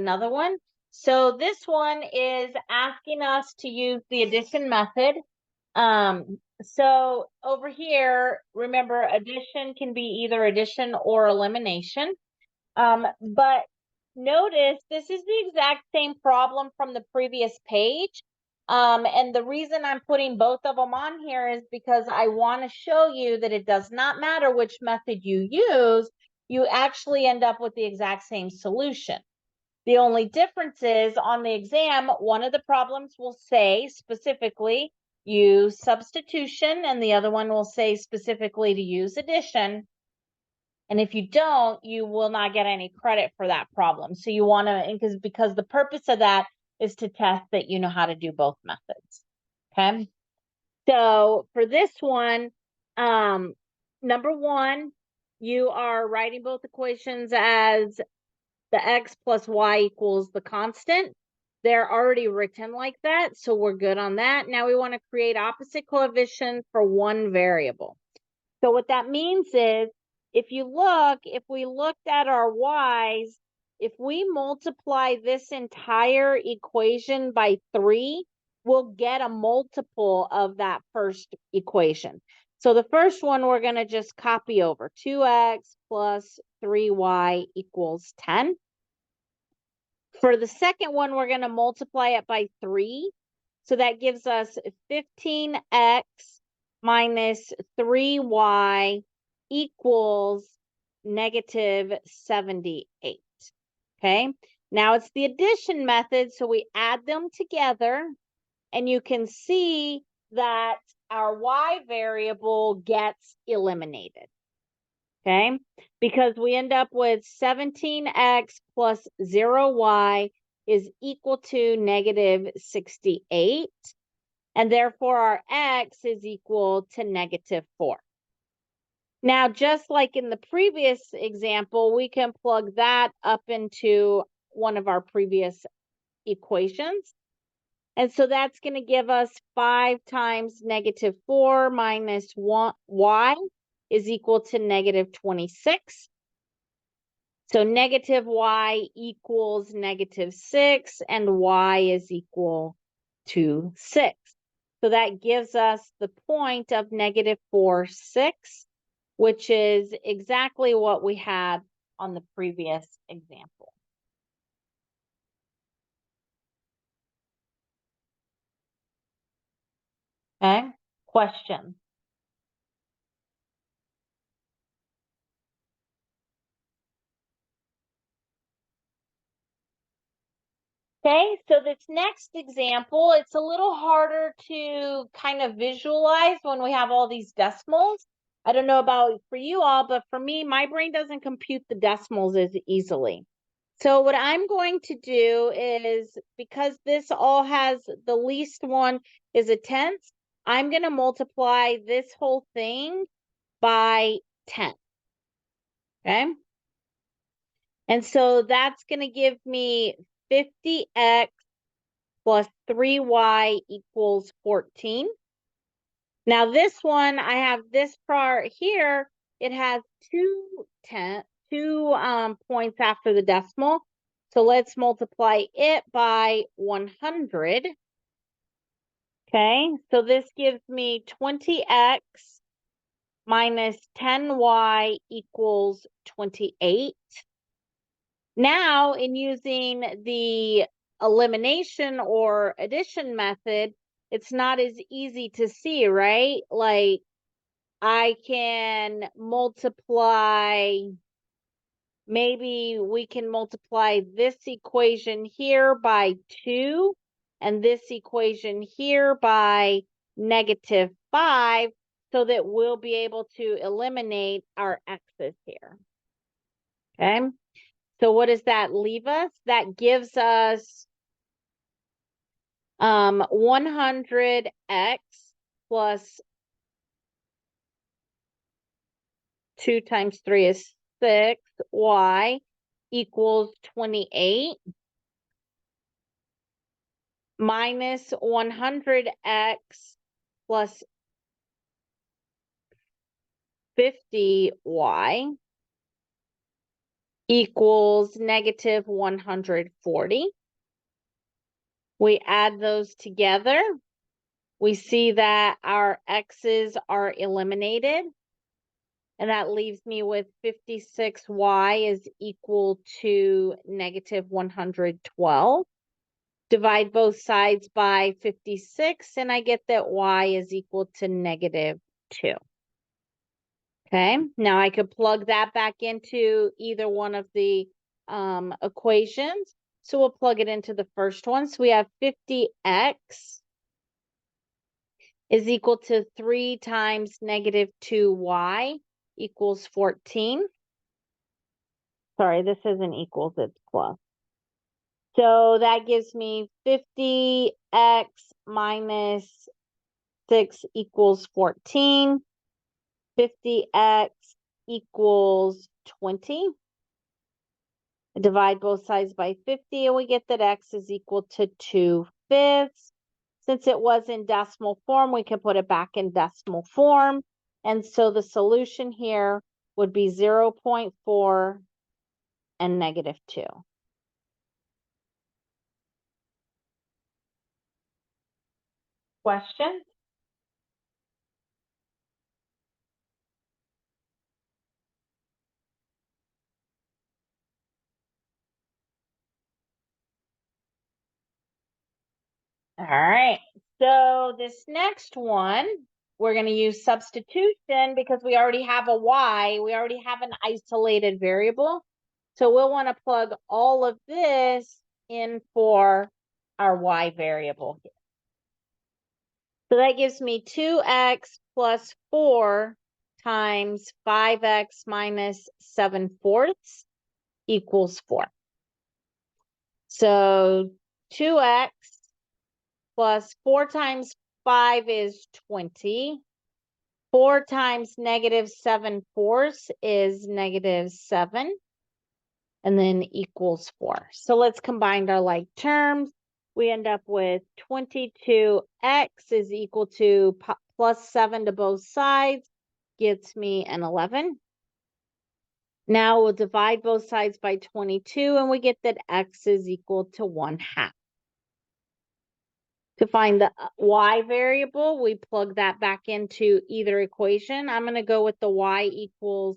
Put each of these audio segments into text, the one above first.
another one. So this one is asking us to use the addition method. So over here, remember addition can be either addition or elimination. But notice this is the exact same problem from the previous page. And the reason I'm putting both of them on here is because I want to show you that it does not matter which method you use, you actually end up with the exact same solution. The only difference is on the exam, one of the problems will say specifically use substitution, and the other one will say specifically to use addition. And if you don't, you will not get any credit for that problem. So you want to, because the purpose of that is to test that you know how to do both methods. Okay. So for this one, number one, you are writing both equations as the x plus y equals the constant. They're already written like that, so we're good on that. Now we want to create opposite coefficients for one variable. So what that means is, if we looked at our y's, if we multiply this entire equation by 3, we'll get a multiple of that first equation. So the first one we're going to just copy over. 2x plus 3y equals 10. For the second one, we're going to multiply it by 3. So that gives us 15x minus 3y equals negative 78. Okay, now it's the addition method, so we add them together, and you can see that our y variable gets eliminated. Okay, because we end up with 17x plus 0y is equal to negative 68. And therefore, our x is equal to negative 4. Now, just like in the previous example, we can plug that up into one of our previous equations. And so that's going to give us 5 times negative 4 minus y is equal to negative 26. So negative y equals negative 6, and y is equal to 6. So that gives us the point of negative 4, 6, which is exactly what we had on the previous example. Okay, question. Okay, so this next example, it's a little harder to kind of visualize when we have all these decimals. I don't know about for you all, but for me, my brain doesn't compute the decimals as easily. So what I'm going to do is, because this all has, the least one is a tenth, I'm going to multiply this whole thing by 10. Okay? And so that's going to give me 50x plus 3y equals 14. Now this one, I have this part here, it has two points after the decimal. So let's multiply it by 100. Okay, so this gives me 20x minus 10y equals 28. Now, in using the elimination or addition method, it's not as easy to see, right? Like, I can multiply, maybe we can multiply this equation here by 2 and this equation here by negative 5, so that we'll be able to eliminate our x's here. Okay, so what does that leave us? That gives us 100x plus 2 times 3 is 6, y equals 28, minus 100x plus 50y equals negative 140. We add those together. We see that our x's are eliminated. And that leaves me with 56y is equal to negative 112. Divide both sides by 56, and I get that y is equal to negative 2. Okay, now I could plug that back into either one of the equations. So we'll plug it into the first one. So we have 50x is equal to 3 times negative 2y equals 14. Sorry, this isn't equals, it's plus. So that gives me 50x minus 6 equals 14. 50x equals 20. Divide both sides by 50, and we get that x is equal to 2/5. Since it was in decimal form, we can put it back in decimal form. And so the solution here would be 0.4 and negative 2. Questions? All right, so this next one, we're going to use substitution because we already have a y. We already have an isolated variable. So we'll want to plug all of this in for our y variable here. So that gives me 2x plus 4 times 5x minus 7/4 equals 4. So 2x plus 4 times 5 is 20. 4 times negative 7/4 is negative 7. And then equals 4. So let's combine our like terms. We end up with 22x is equal to plus 7 to both sides. Gets me an 11. Now we'll divide both sides by 22, and we get that x is equal to 1/2. To find the y variable, we plug that back into either equation. I'm going to go with the y equals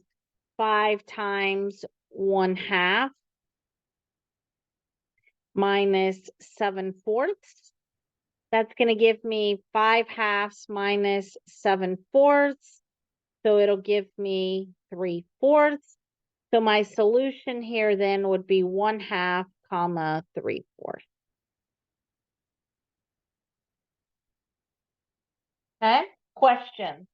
5 times 1/2 minus 7/4. That's going to give me 5/2 minus 7/4. So it'll give me 3/4. So my solution here then would be 1/2 comma 3/4. Okay, question.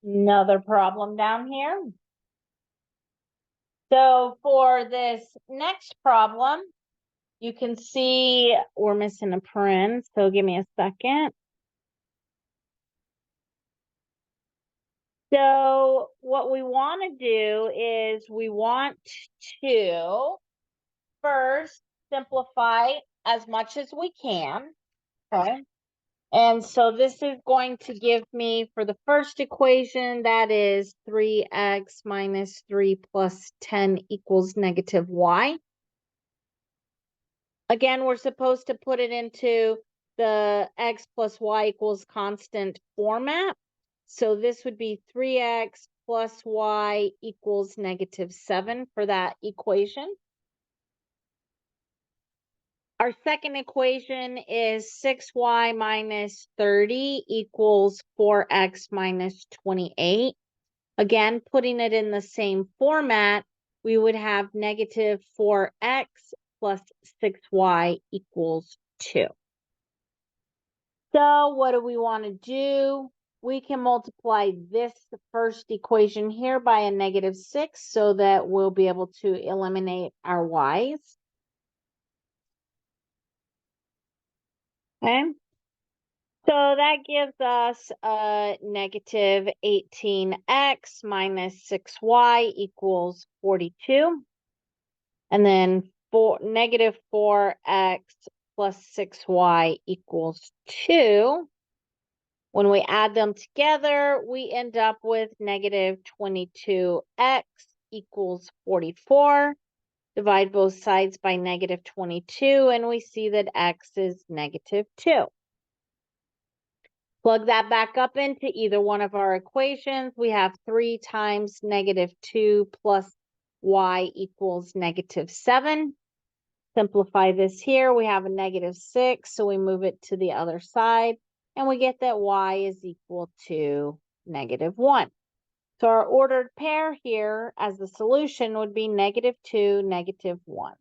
Another problem down here. So for this next problem, you can see we're missing a paren, so give me a second. So what we want to do is we want to first simplify as much as we can, okay? And so this is going to give me, for the first equation, that is 3x minus 3 plus 10 equals negative y. Again, we're supposed to put it into the x plus y equals constant format. So this would be 3x plus y equals negative 7 for that equation. Our second equation is 6y minus 30 equals 4x minus 28. Again, putting it in the same format, we would have negative 4x plus 6y equals 2. So what do we want to do? We can multiply this first equation here by a negative 6 so that we'll be able to eliminate our y's. Okay. So that gives us a negative 18x minus 6y equals 42. And then negative 4x plus 6y equals 2. When we add them together, we end up with negative 22x equals 44. Divide both sides by negative 22, and we see that x is negative 2. Plug that back up into either one of our equations. We have 3 times negative 2 plus y equals negative 7. Simplify this here. We have a negative 6, so we move it to the other side, and we get that y is equal to negative 1. So our ordered pair here as the solution would be negative 2, negative 1.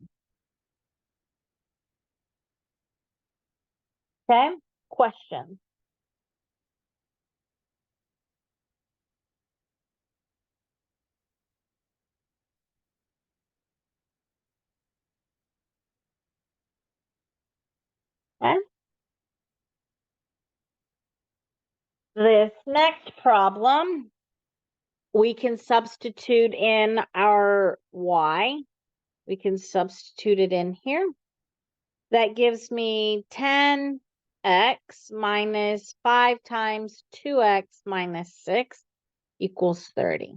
Okay, question. Okay. This next problem, we can substitute in our y. We can substitute it in here. That gives me 10x minus 5 times 2x minus 6 equals 30.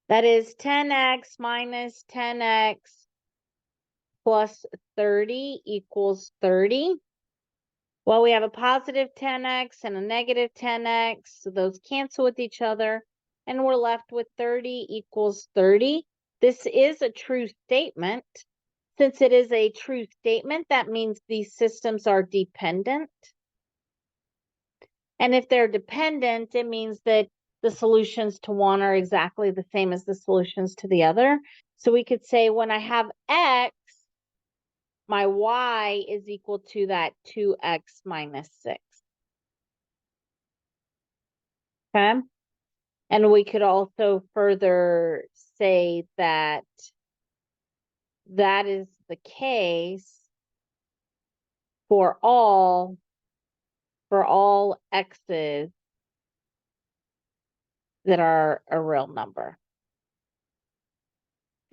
That is 10x minus 10x plus 30 equals 30. Well, we have a positive 10x and a negative 10x, so those cancel with each other, and we're left with 30 equals 30. This is a true statement. Since it is a true statement, that means these systems are dependent. And if they're dependent, it means that the solutions to one are exactly the same as the solutions to the other. So we could say when I have x, my y is equal to that 2x minus 6. Okay? And we could also further say that that is the case for all x's that are a real number.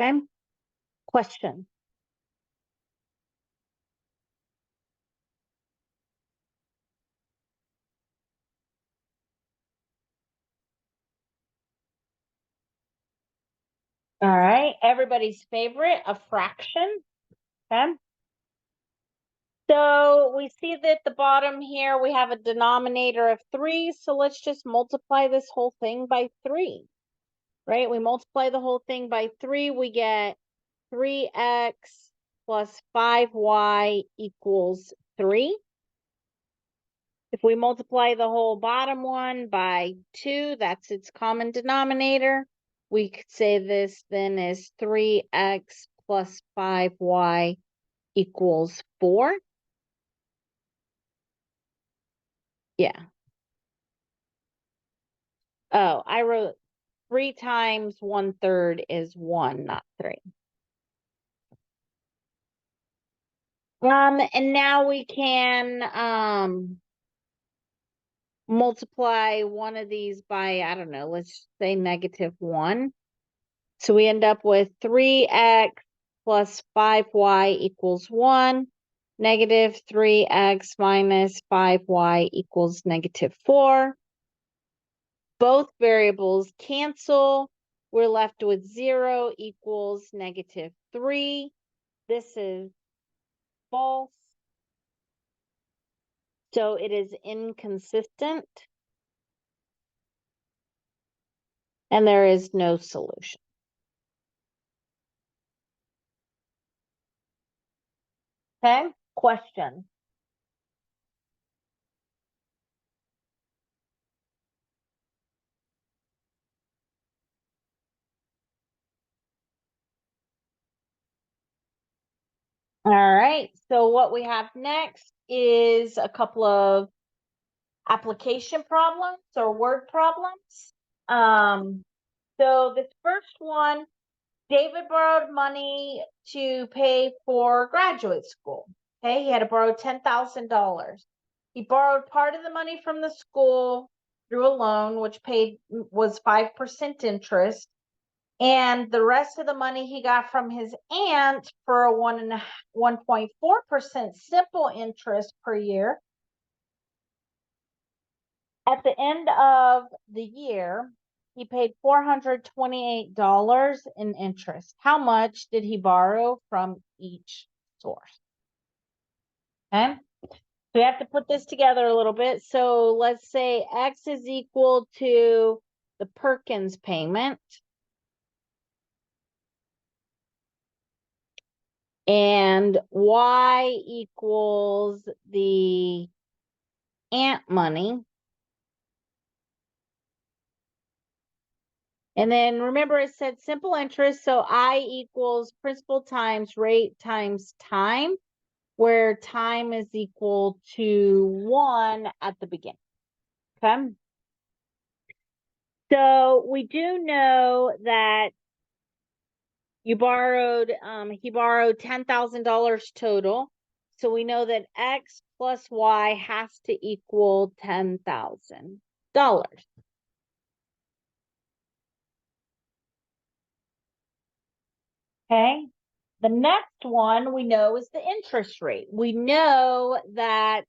Okay? Question. All right, everybody's favorite, a fraction. Okay. So we see that at the bottom here, we have a denominator of 3. So let's just multiply this whole thing by 3, right? We multiply the whole thing by 3, we get 3x plus 5y equals 3. If we multiply the whole bottom one by 2, that's its common denominator. We could say this then is 3x plus 5y equals 4. Yeah. Oh, I wrote 3 times 1/3 is 1, not 3. And now we can multiply one of these by, I don't know, let's say negative 1. So we end up with 3x plus 5y equals 1. Negative 3x minus 5y equals negative 4. Both variables cancel. We're left with 0 equals negative 3. This is false. So it is inconsistent. And there is no solution. Okay, question. All right, so what we have next is a couple of application problems or word problems. So this first one, David borrowed money to pay for graduate school. Okay, he had to borrow $10,000. He borrowed part of the money from the school through a loan, which was 5% interest. And the rest of the money he got from his aunt for a 1.4% simple interest per year. At the end of the year, he paid $428 in interest. How much did he borrow from each source? Okay. So we have to put this together a little bit. So let's say X is equal to the Perkins payment. And Y equals the aunt money. And then remember it said simple interest. So I equals principal times rate times time, where time is equal to 1 at the beginning. Okay. So we do know that he borrowed $10,000 total. So we know that X plus Y has to equal $10,000. Okay. The next one we know is the interest rate. We know that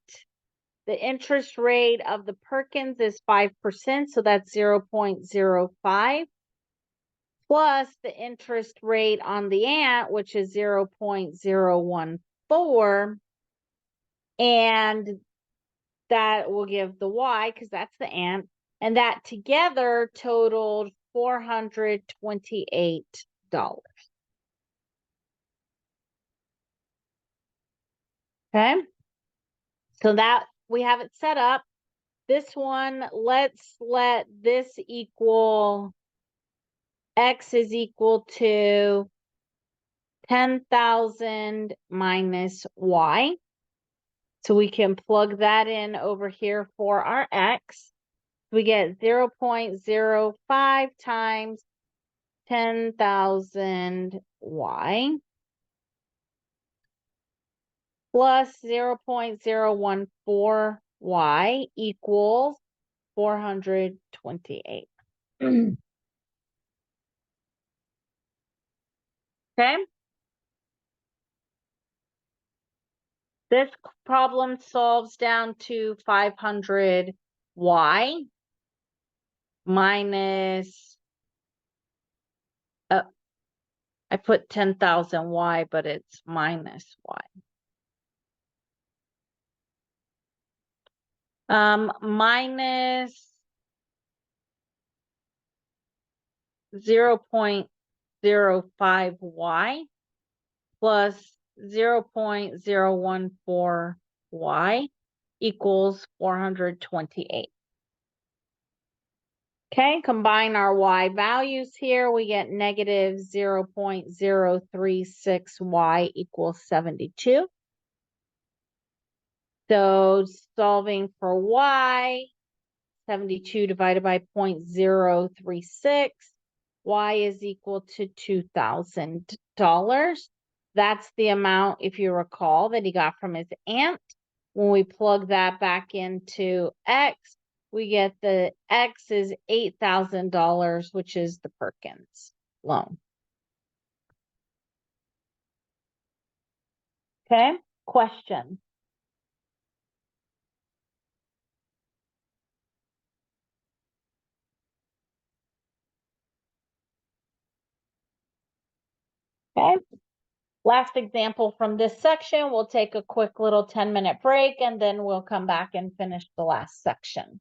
the interest rate of the Perkins is 5%, so that's 0.05, plus the interest rate on the aunt, which is 0.014, and that will give the Y, because that's the aunt, and that together totaled $428. Okay, so that we have it set up. This one, let's let this equal X is equal to 10,000 minus Y. So we can plug that in over here for our X. We get 0.05 times 10,000 Y plus 0.014 Y equals 428. Okay. This problem solves down to 500 Y minus, I put 10,000 Y, but it's minus Y. Minus 0.05 Y plus 0.014 Y equals 428. Okay, combine our Y values here. We get negative 0.036 Y equals 72. So solving for Y, 72 divided by 0.036, Y is equal to $2,000. That's the amount, if you recall, that he got from his aunt. When we plug that back into X, we get the X is $8,000, which is the Perkins loan. Okay, question. Okay, last example from this section. We'll take a quick little 10-minute break and then we'll come back and finish the last section.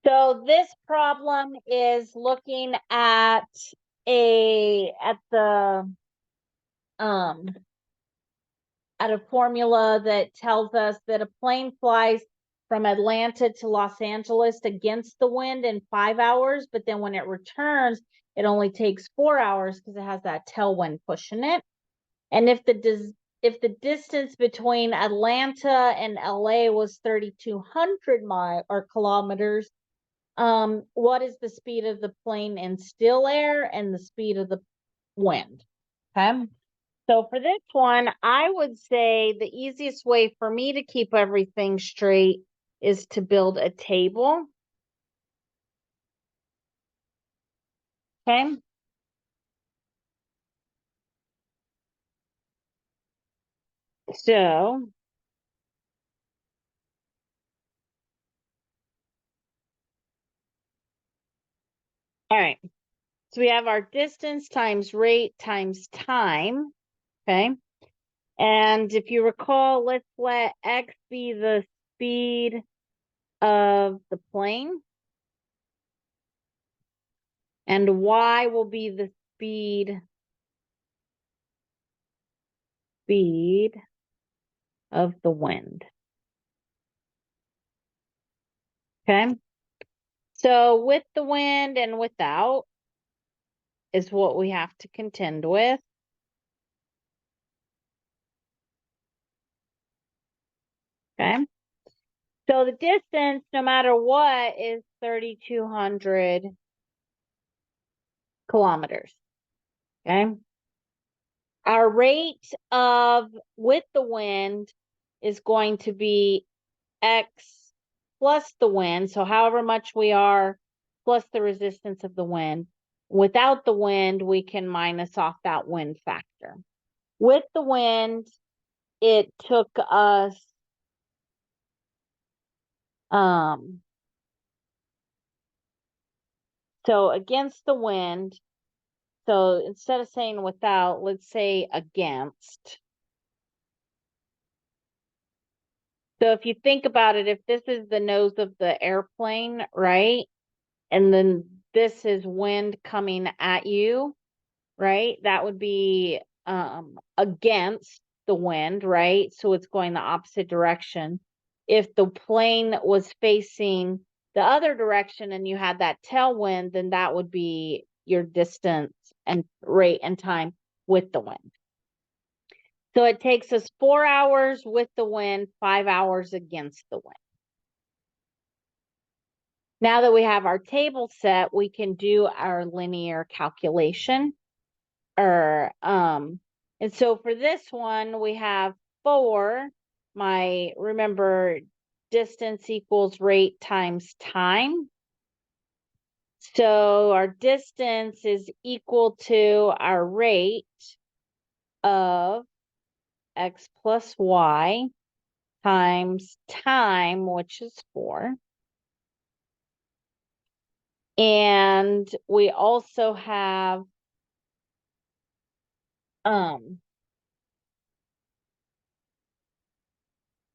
So this problem is looking at a formula that tells us that a plane flies from Atlanta to Los Angeles against the wind in 5 hours, but then when it returns, it only takes 4 hours because it has that tailwind pushing it. And if the distance between Atlanta and LA was 3,200 kilometers, what is the speed of the plane in still air and the speed of the wind? Okay. So for this one, I would say the easiest way for me to keep everything straight is to build a table. Okay. So, all right. So we have our distance times rate times time. Okay. And if you recall, let's let x be the speed of the plane. And y will be the speed of the wind. Okay. So with the wind and without is what we have to contend with. Okay. So the distance, no matter what, is 3,200 kilometers. Okay. Our rate of with the wind is going to be x plus the wind. So however much we are plus the resistance of the wind. Without the wind, we can minus off that wind factor. With the wind, it took us so against the wind. So instead of saying without, let's say against. So if you think about it, if this is the nose of the airplane, right? And then this is wind coming at you, right? That would be against the wind, right? So it's going the opposite direction. If the plane was facing the other direction and you had that tailwind, then that would be your distance and rate and time with the wind. So it takes us 4 hours with the wind, 5 hours against the wind. Now that we have our table set, we can do our linear calculation. And so for this one, we have 4. Remember, distance equals rate times time. So our distance is equal to our rate of x plus y times time, which is 4. And we also have our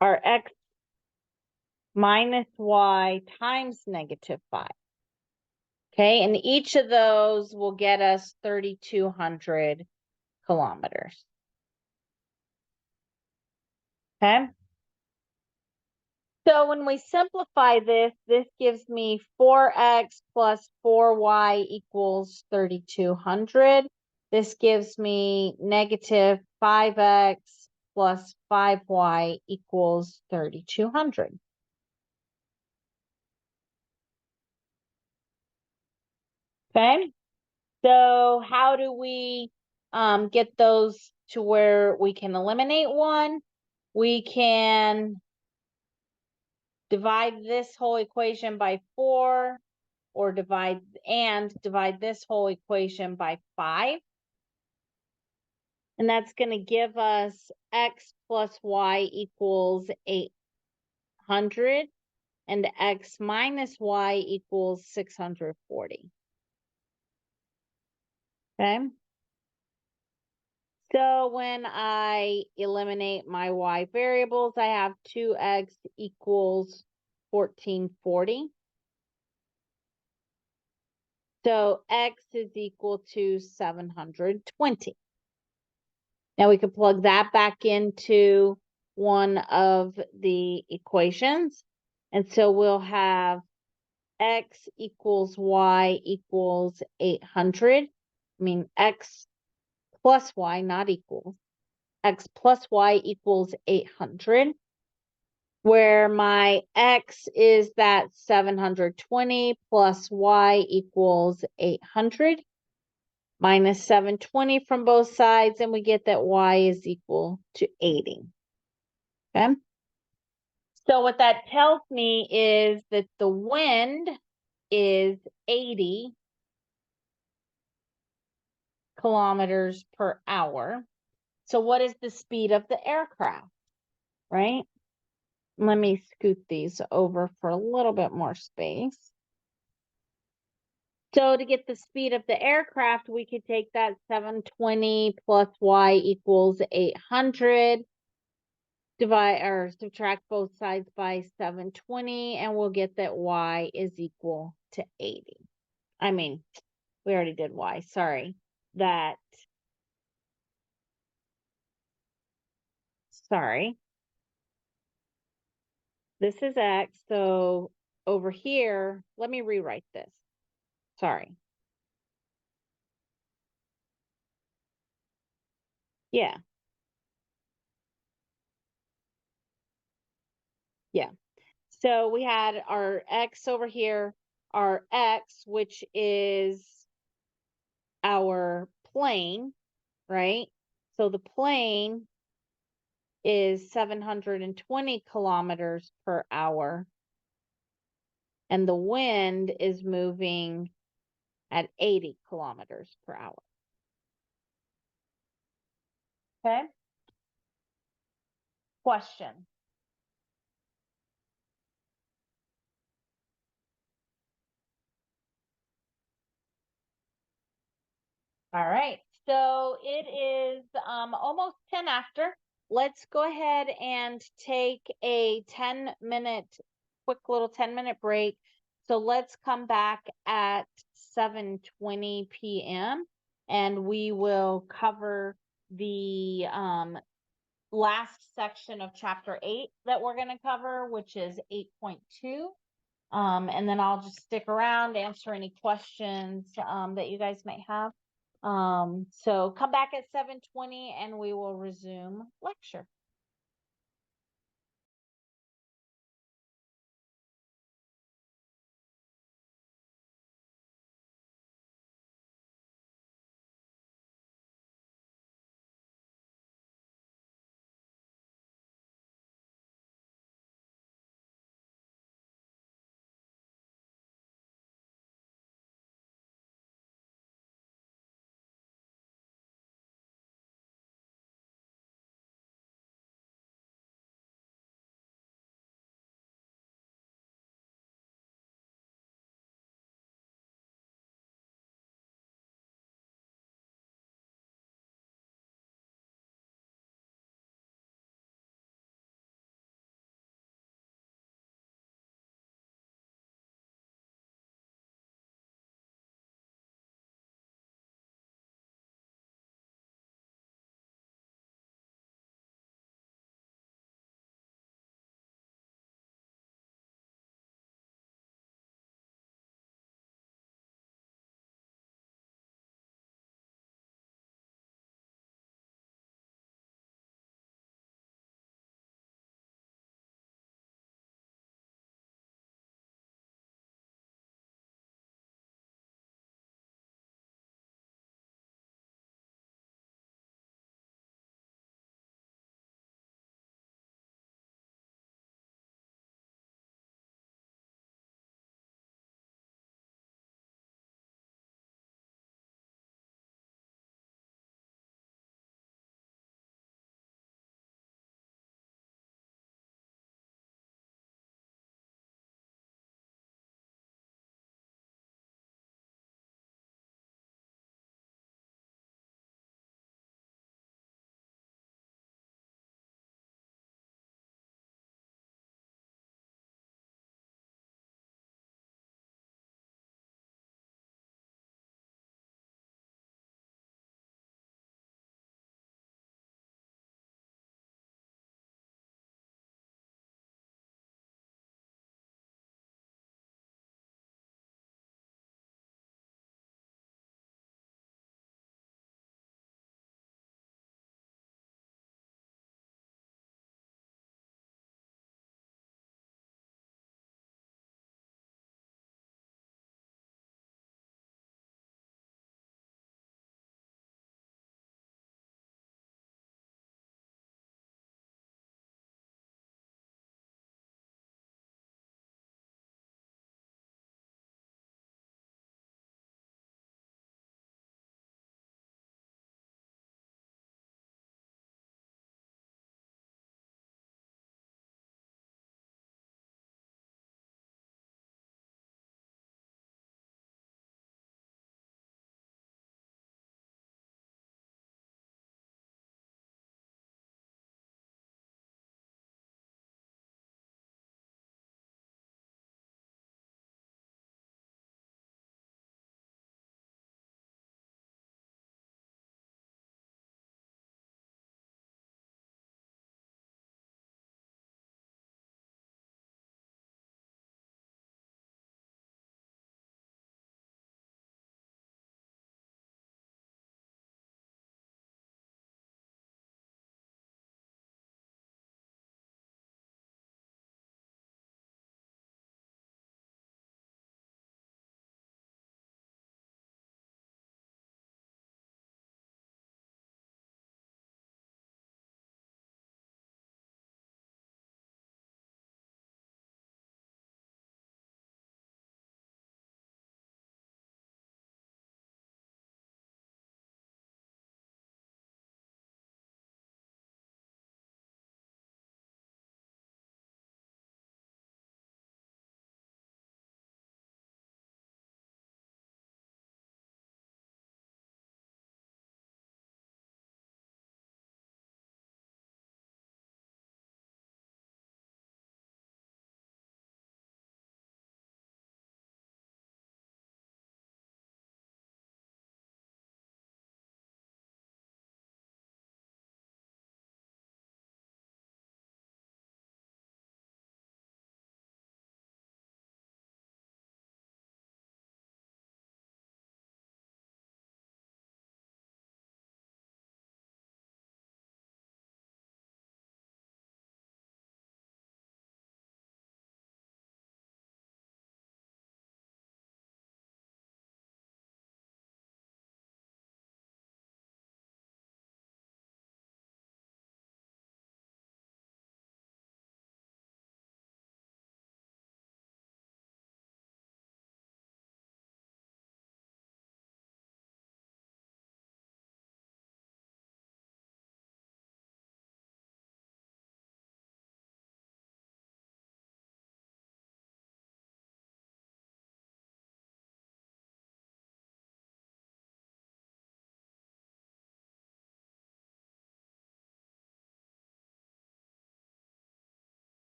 x minus y times -5. Okay, and each of those will get us 3,200 kilometers. Okay. So when we simplify this, this gives me 4x plus 4y equals 3,200. This gives me negative 5x plus 5y equals 3,200. Okay. So how do we get those to where we can eliminate one? We can divide this whole equation by 4 or divide this whole equation by 5. And that's going to give us x plus y equals 800 and x minus y equals 640. Okay. So when I eliminate my y variables, I have 2x equals 1440. So x is equal to 720. Now we can plug that back into one of the equations. And so we'll have x equals y equals 800. I mean, x plus y, not equals. X plus y equals 800. Where my x is that 720 plus y equals 800. Minus 720 from both sides, and we get that y is equal to 80. Okay. So what that tells me is that the wind is 80 kilometers per hour. So what is the speed of the aircraft, right? Let me scoot these over for a little bit more space. So to get the speed of the aircraft, we could take that 720 plus y equals 800, divide or subtract both sides by 720, and we'll get that y is equal to 80. I mean, we already did y, sorry. Sorry. This is x, so over here, let me rewrite this. Sorry. Yeah. Yeah. So we had our x over here, our x, which is our plane, right? So the plane is 720 kilometers per hour, and the wind is moving at 80 kilometers per hour. Okay. Question. All right. So it is almost 10 after. Let's go ahead and take a 10-minute, quick little 10-minute break. So let's come back at 7:20 p.m. and we will cover the last section of chapter 8 that we're going to cover, which is 8.2. And then I'll just stick around, answer any questions that you guys might have. So come back at 7:20 and we will resume lecture.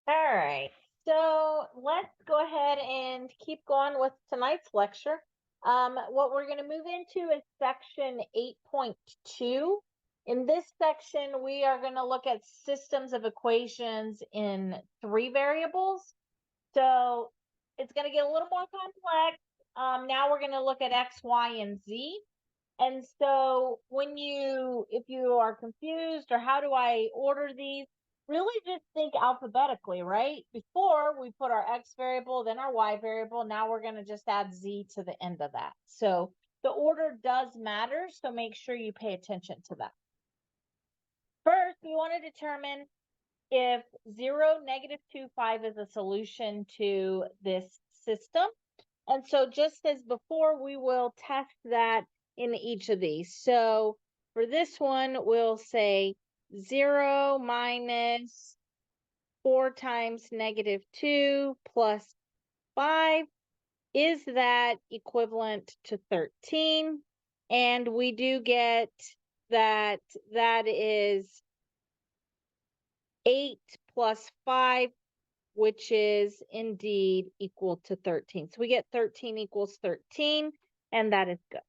All right. So let's go ahead and keep going with tonight's lecture. What we're going to move into is section 8.2. In this section, we are going to look at systems of equations in 3 variables. So it's going to get a little more complex. Now we're going to look at X, Y, and Z. And so if you are confused or how do I order these, really just think alphabetically, right? Before we put our X variable, then our Y variable. Now we're going to just add Z to the end of that. So the order does matter. So make sure you pay attention to that. First, we want to determine if 0, -2, 5 is a solution to this system. And so just as before, we will test that in each of these. So for this one, we'll say 0 minus 4 times -2 plus 5. Is that equivalent to 13? And we do get that that is 8 plus 5, which is indeed equal to 13. So we get 13 equals 13, and that is good.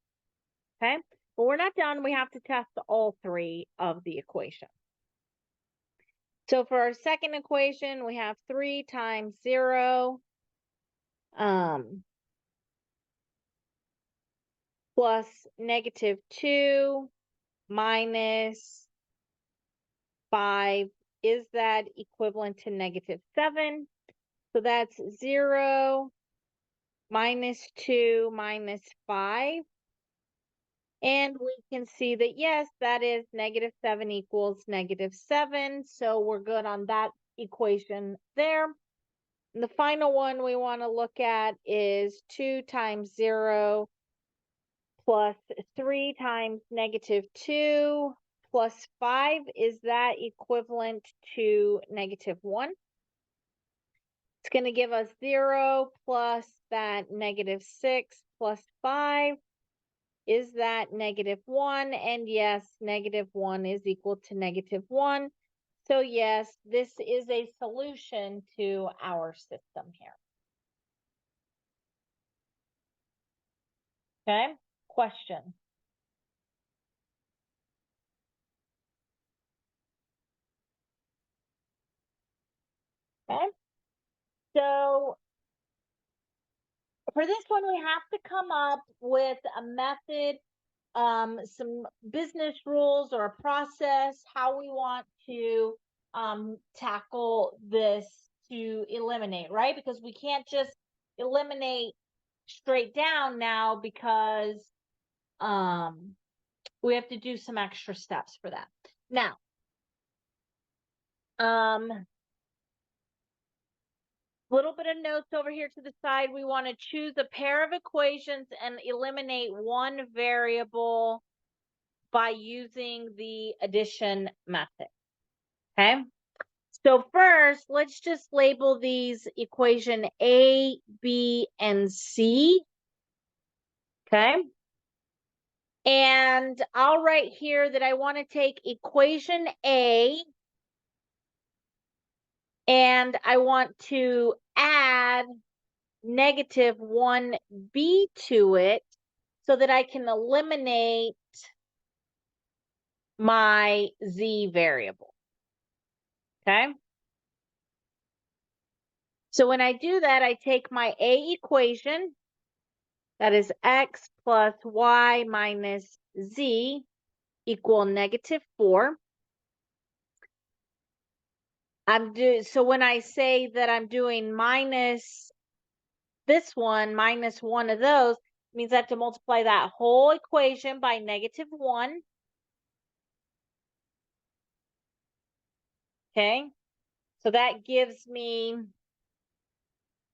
Okay, but we're not done. We have to test all 3 of the equations. So for our second equation, we have 3 times 0 plus -2 minus 5. Is that equivalent to -7? So that's 0 minus 2 minus 5. And we can see that, yes, that is -7 equals -7. So we're good on that equation there. And the final one we want to look at is 2 times 0 plus 3 times -2 plus 5. Is that equivalent to -1? It's going to give us 0 plus that -6 plus 5. Is that -1? And yes, -1 is equal to -1. So yes, this is a solution to our system here. Okay, question. Okay, so for this one, we have to come up with a method, some business rules or a process, how we want to tackle this to eliminate, right? Because we can't just eliminate straight down now because we have to do some extra steps for that. Now, little bit of notes over here to the side. We want to choose a pair of equations and eliminate one variable by using the addition method. Okay. So first, let's just label these equation A, B, and C. Okay. And I'll write here that I want to take equation A and I want to add -1b to it so that I can eliminate my z variable. Okay. So when I do that, I take my A equation, that is x plus y minus z equal -4. So when I say that I'm doing minus this one minus one of those, it means I have to multiply that whole equation by -1. Okay, so that gives me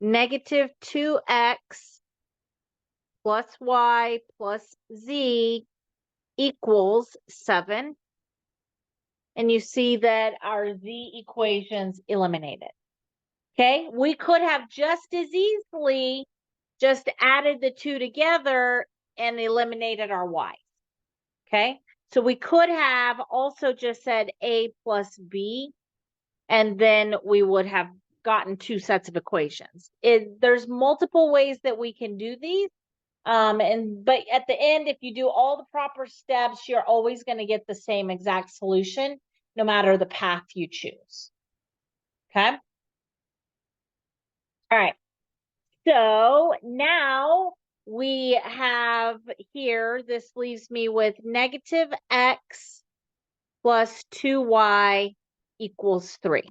-2x plus y plus z equals 7. And you see that our z equations eliminated. Okay, we could have just as easily just added the 2 together and eliminated our y. Okay, so we could have also just said a plus b, and then we would have gotten two sets of equations. There's multiple ways that we can do these. But at the end, if you do all the proper steps, you're always going to get the same exact solution, no matter the path you choose. Okay. All right. So now we have here, this leaves me with negative x plus 2y equals 3.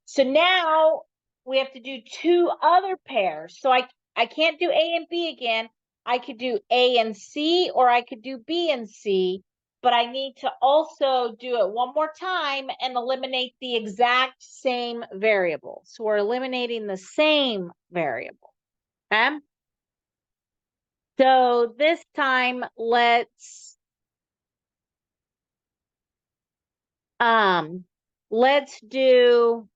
So now we have to do two other pairs. So I can't do A and B again. I could do A and C, or I could do B and C, but I need to also do it one more time and eliminate the exact same variable. So we're eliminating the same variable. Okay. So this time let's do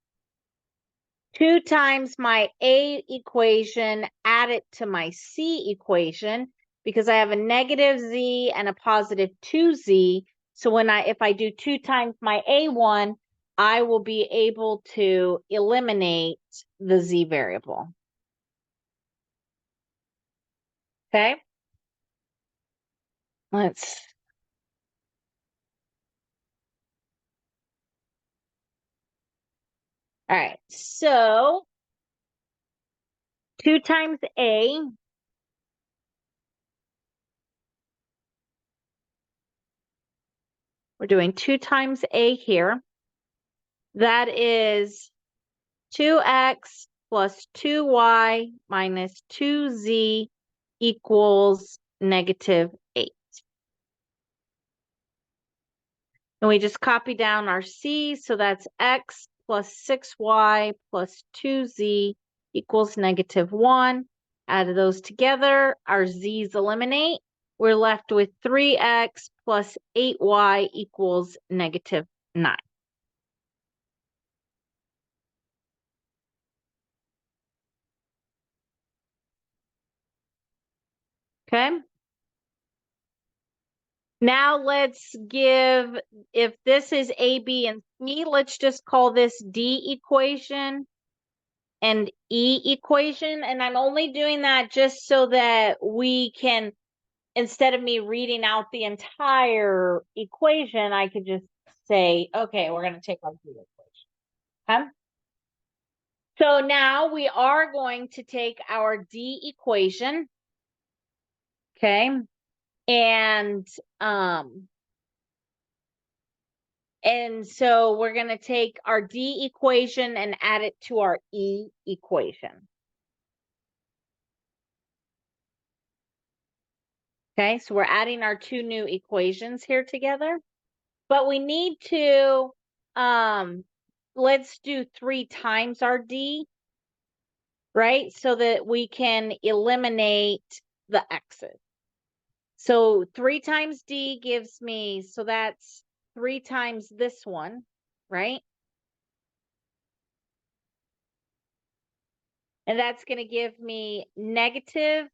2 times my A equation, add it to my C equation, because I have a negative z and a positive 2z. So if I do 2 times my A1, I will be able to eliminate the z variable. Okay. All right. So 2 times A, we're doing 2 times A here. That is 2x plus 2y minus 2z equals negative 8. And we just copy down our c, so that's x plus 6y plus 2z equals negative 1. Add those together, our z's eliminate. We're left with 3x plus 8y equals negative 9. Okay. Now let's give, if this is A, B, and C, let's just call this D equation and E equation. And I'm only doing that just so that we can, instead of me reading out the entire equation, I could just say, okay, we're going to take our D equation. Okay. So now we are going to take our D equation. Okay. And so we're going to take our D equation and add it to our E equation. Okay, so we're adding our two new equations here together. But we need to, let's do 3 times our D, right? So that we can eliminate the x's. So 3 times D gives me, so that's 3 times this one, right? And that's going to give me negative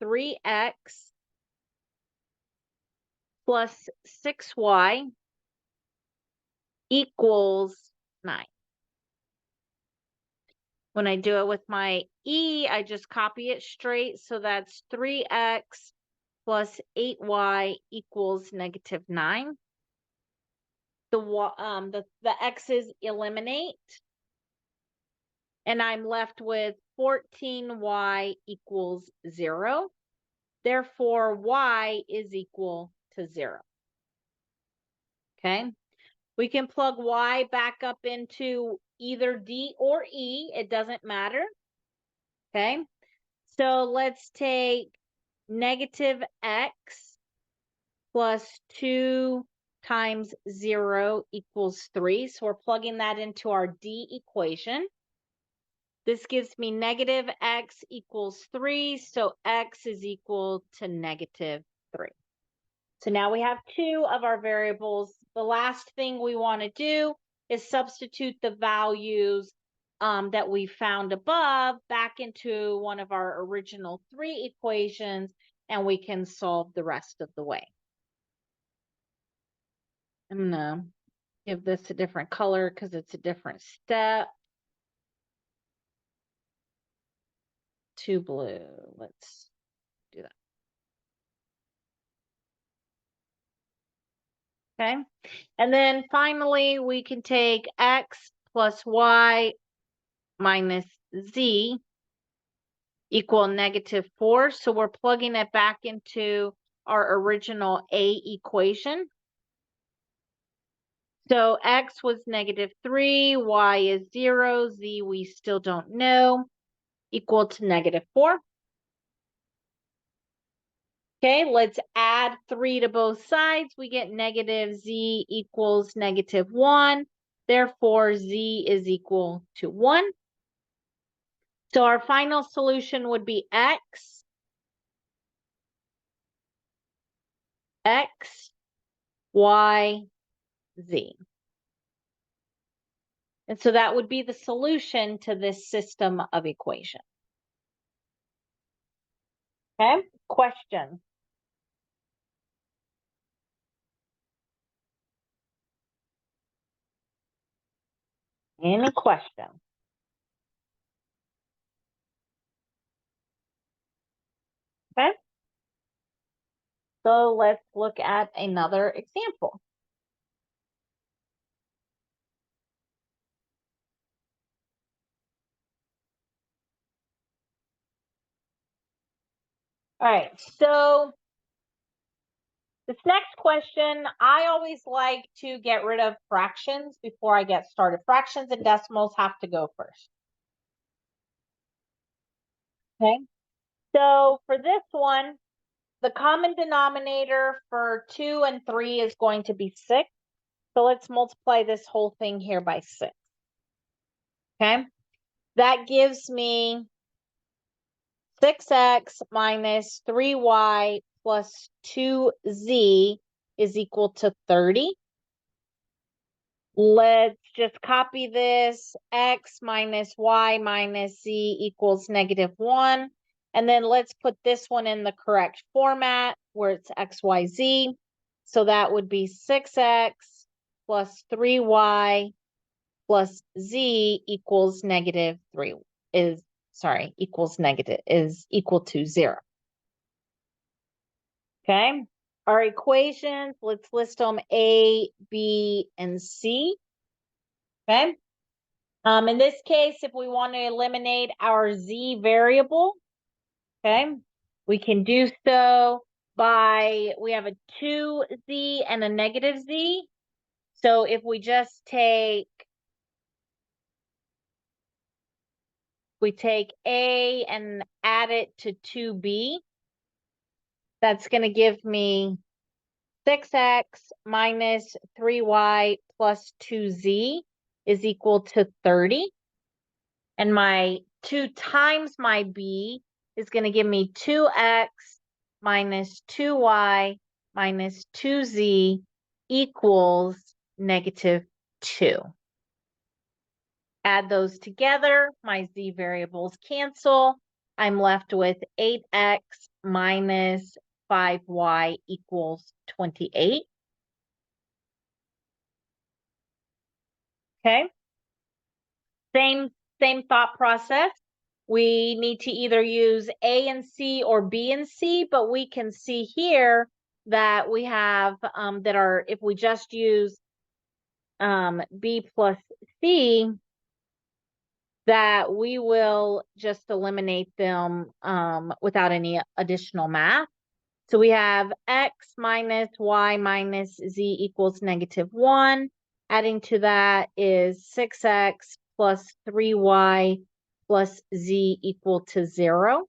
3x plus 6y equals 9. When I do it with my E, I just copy it straight. So that's 3x plus 8y equals negative 9. The x's eliminate. And I'm left with 14y equals 0. Therefore, y is equal to 0. Okay. We can plug y back up into either D or E. It doesn't matter. Okay. So let's take negative x plus 2 times 0 equals 3. So we're plugging that into our D equation. This gives me negative x equals 3. So x is equal to negative 3. So now we have 2 of our variables. The last thing we want to do is substitute the values that we found above back into one of our original 3 equations, and we can solve the rest of the way. I'm going to give this a different color because it's a different step. 2 blue. Let's do that. Okay. And then finally, we can take x plus y minus z equal -4. So we're plugging it back into our original A equation. So x was -3, y is 0, z we still don't know, equal to -4. Okay, let's add 3 to both sides. We get -z equals -1. Therefore, z is equal to 1. So our final solution would be x, y, z. And so that would be the solution to this system of equations. Okay, question. Any question? Okay. So let's look at another example. All right, so this next question, I always like to get rid of fractions before I get started. Fractions and decimals have to go first. Okay, so for this one, the common denominator for 2 and 3 is going to be 6. So let's multiply this whole thing here by 6. Okay, that gives me 6x minus 3y plus 2z is equal to 30. Let's just copy this. X minus y minus z equals -1. And then let's put this one in the correct format where it's x, y, z. So that would be 6x plus 3y plus z equals -3 is equal to 0. Okay, our equations, let's list them A, B, and C. Okay, in this case, if we want to eliminate our Z variable, okay, we can do so by, we have a 2Z and a -Z. So if we just take, we take A and add it to 2B, that's going to give me 6x minus 3y plus 2z is equal to 30. And my 2 times my b is going to give me 2x minus 2y minus 2z equals -2. Add those together, my z variables cancel. I'm left with 8x minus 5y equals 28. Okay. Same thought process. We need to either use A and C or B and C, but we can see here that we have that are, if we just use B plus C, that we will just eliminate them without any additional math. So we have x minus y minus z equals -1. Adding to that is 6x plus 3y plus z equal to 0.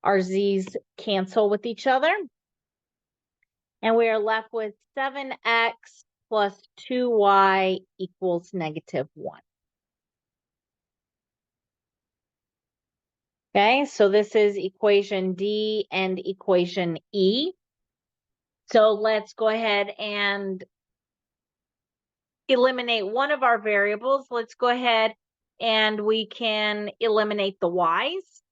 Our z's cancel with each other. And we are left with 7x plus 2y equals -1. Okay, so this is equation D and equation E. So let's go ahead and eliminate one of our variables. Let's go ahead and we can eliminate the y's.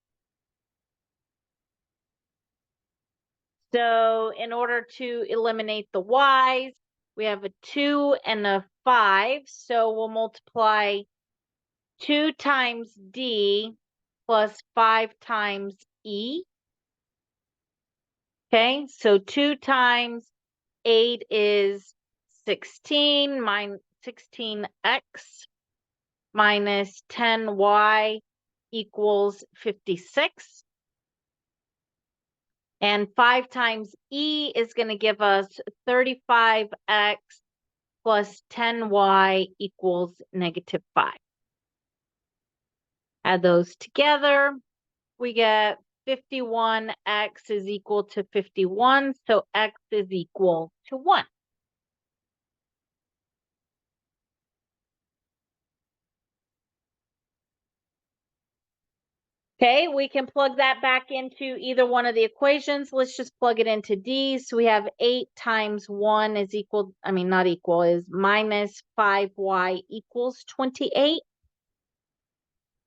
So in order to eliminate the y's, we have a 2 and a 5. So we'll multiply 2 times D plus 5 times e. Okay, so 2 times 8 is 16, minus 16x minus 10y equals 56. And 5 times e is going to give us 35x plus 10y equals negative 5. Add those together. We get 51x is equal to 51, so x is equal to 1. Okay, we can plug that back into either one of the equations. Let's just plug it into D. So we have 8 times 1 is equal, not equal, is minus 5y equals 28.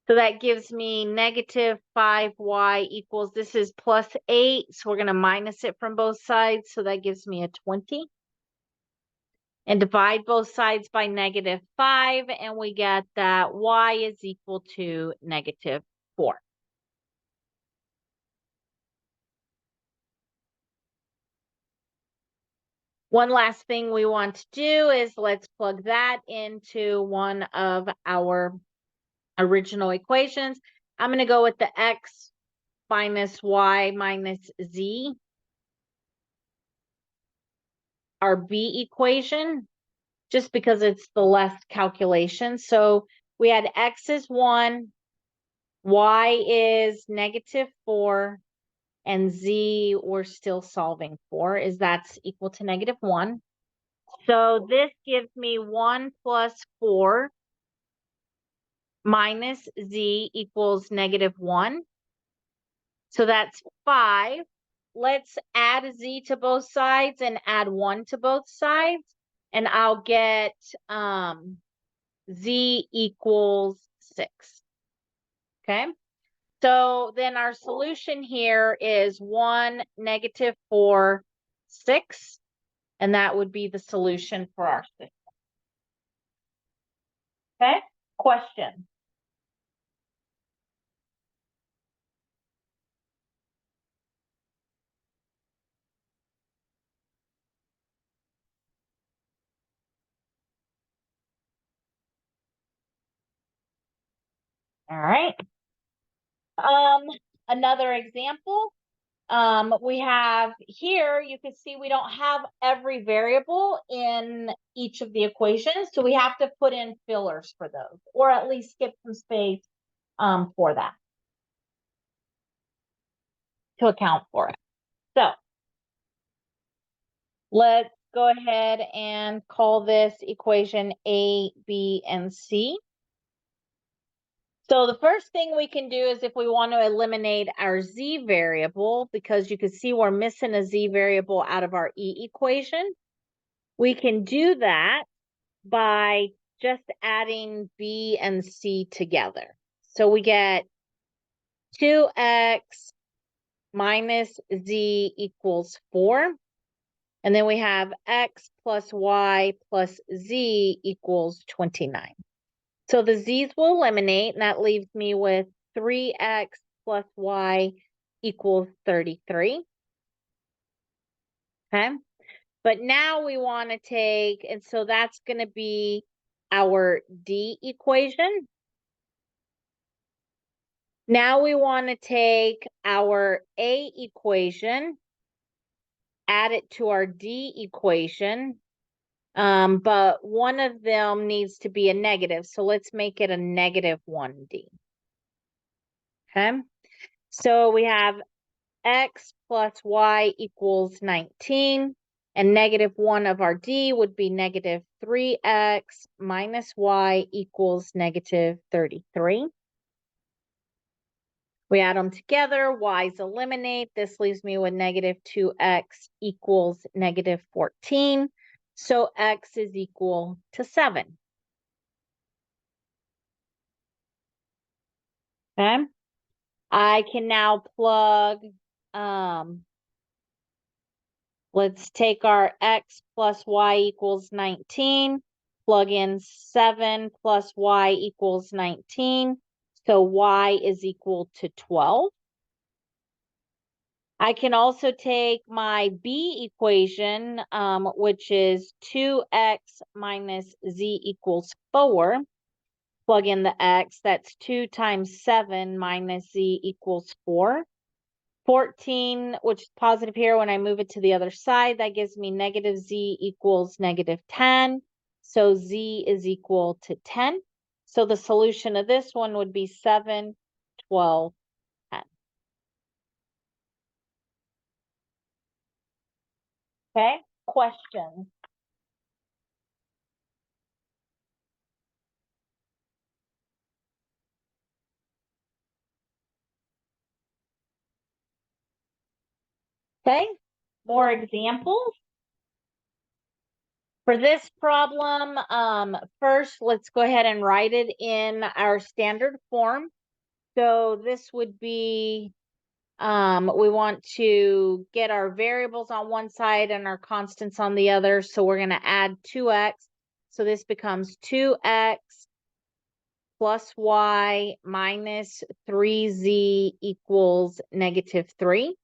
So that gives me negative 5y equals, this is plus 8. So we're going to minus it from both sides. So that gives me a 20. And divide both sides by negative 5. And we get that y is equal to negative 4. One last thing we want to do is let's plug that into one of our original equations. I'm going to go with the x minus y minus z, our b equation, just because it's the less calculation. So we had x is 1, y is negative 4, and z we're still solving for, is that's equal to negative 1. So this gives me 1 plus 4 minus z equals negative 1. So that's 5. Let's add z to both sides and add 1 to both sides. And I'll get z equals 6. Okay. So then our solution here is 1, negative 4, 6. And that would be the solution for our system. Okay. Question. All right. Another example. We have here, you can see we don't have every variable in each of the equations, so we have to put in fillers for those, or at least skip some space for that to account for it. So let's go ahead and call this equation A, B, and C. So the first thing we can do is if we want to eliminate our z variable, because you can see we're missing a z variable out of our E equation, we can do that by just adding B and C together. So we get 2x minus z equals 4. And then we have x plus y plus z equals 29. So the z's will eliminate, and that leaves me with 3x plus y equals 33. Okay. But now we want to take, and so that's going to be our D equation. Now we want to take our A equation, add it to our D equation, but one of them needs to be a negative. So let's make it a negative 1D. Okay. So we have x plus y equals 19. And negative 1 of our D would be negative 3x minus y equals negative 33. We add them together, y's eliminate. This leaves me with negative 2x equals negative 14. So x is equal to 7. Okay. I can now plug, let's take our x plus y equals 19, plug in 7 plus y equals 19. So y is equal to 12. I can also take my b equation, which is 2x minus z equals 4. Plug in the x, that's 2 times 7 minus z equals 4. 14, which is positive here, when I move it to the other side, that gives me negative z equals negative 10. So z is equal to 10. So the solution of this one would be 7, 12, 10. Okay, questions? Okay, more examples. For this problem, first, let's go ahead and write it in our standard form. So this would be, we want to get our variables on one side and our constants on the other. So we're going to add 2x. So this becomes 2x plus y minus 3z equals negative 3.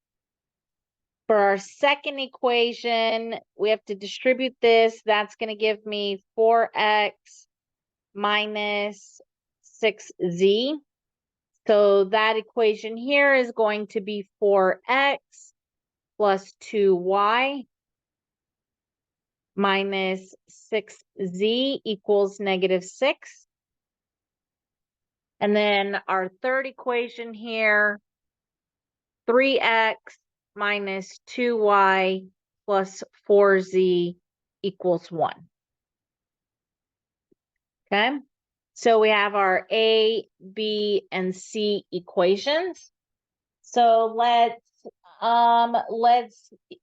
For our second equation, we have to distribute this. That's going to give me 4x minus 6z. So that equation here is going to be 4x plus 2y minus 6z equals negative 6. And then our third equation here, 3x minus 2y plus 4z equals 1. Okay, so we have our A, B, and C equations. So let's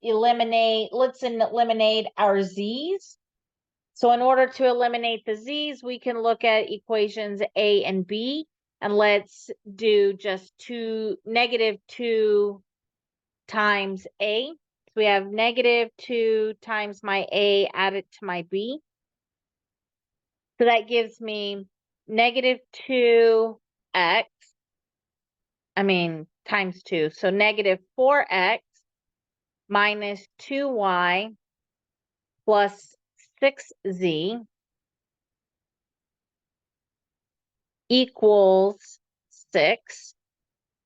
eliminate our z's. So in order to eliminate the z's, we can look at equations A and B, and let's do just negative 2 times A. So we have negative 2 times my A added to my B. So that gives me negative 2x, times 2. So negative 4x minus 2y plus 6z equals 6.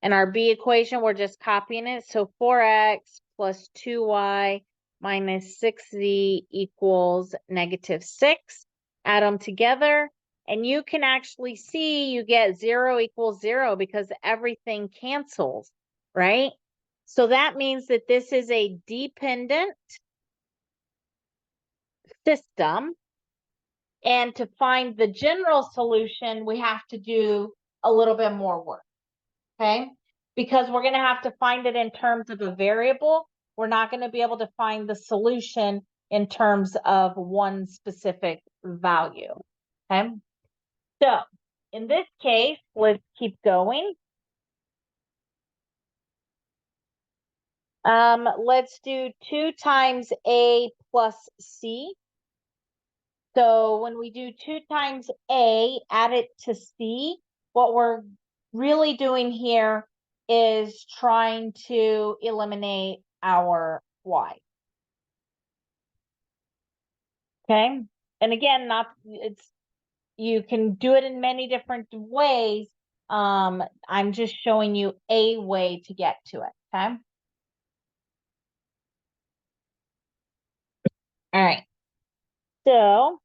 And our B equation, we're just copying it. So 4x plus 2y minus 6z equals negative 6. Add them together, and you can actually see you get 0 equals 0 because everything cancels, right? So that means that this is a dependent system. And to find the general solution, we have to do a little bit more work, okay? Because we're going to have to find it in terms of a variable. We're not going to be able to find the solution in terms of one specific value, okay? So in this case, let's keep going. Let's do 2 times A plus C. So when we do 2 times A, add it to C, what we're really doing here is trying to eliminate our y. Okay? And again, you can do it in many different ways. I'm just showing you a way to get to it, okay? All right. So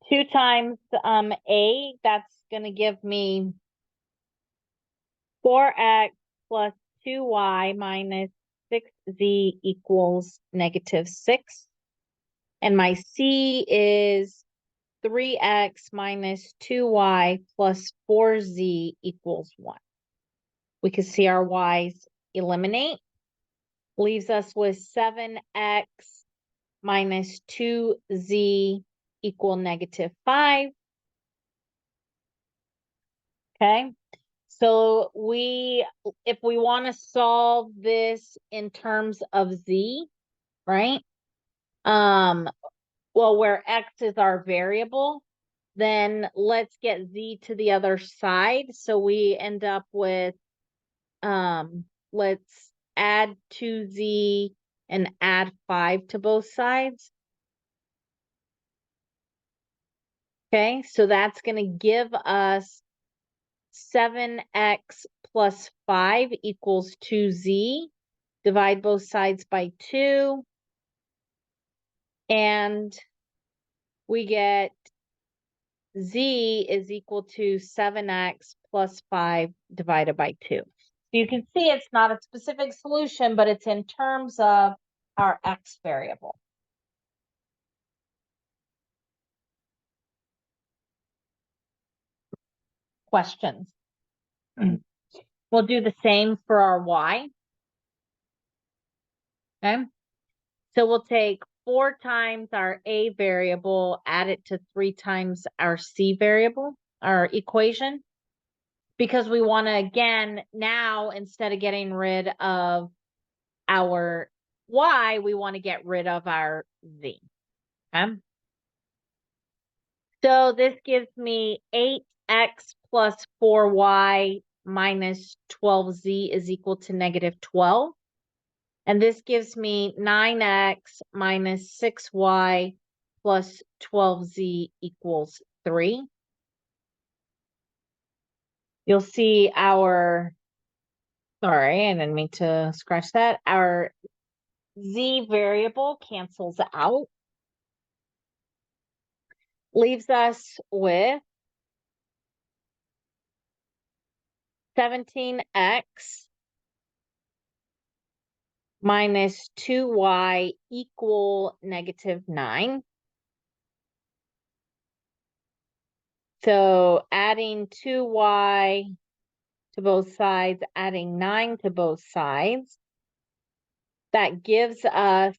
2 times A, that's going to give me 4x plus 2y minus 6z equals negative 6. And my C is 3x minus 2y plus 4z equals 1. We can see our y's eliminate. Leaves us with 7x minus 2z equal negative 5. Okay, so if we want to solve this in terms of z, right? Well, where x is our variable, then let's get z to the other side. So we end up with, let's add 2z and add 5 to both sides. Okay, so that's going to give us 7x plus 5 equals 2z. Divide both sides by 2. And we get z is equal to 7x plus 5 divided by 2. So you can see it's not a specific solution, but it's in terms of our x variable. Questions? We'll do the same for our y. Okay. So we'll take 4 times our a variable, add it to 3 times our c variable, our equation. Because we want to, again, now, instead of getting rid of our y, we want to get rid of our z. Okay. So this gives me 8x plus 4y minus 12z is equal to negative 12. And this gives me 9x minus 6y plus 12z equals 3. You'll see our, sorry, I didn't mean to scratch that. Our z variable cancels out. Leaves us with 17x minus 2y equal negative 9. So adding 2y to both sides, adding 9 to both sides, that gives us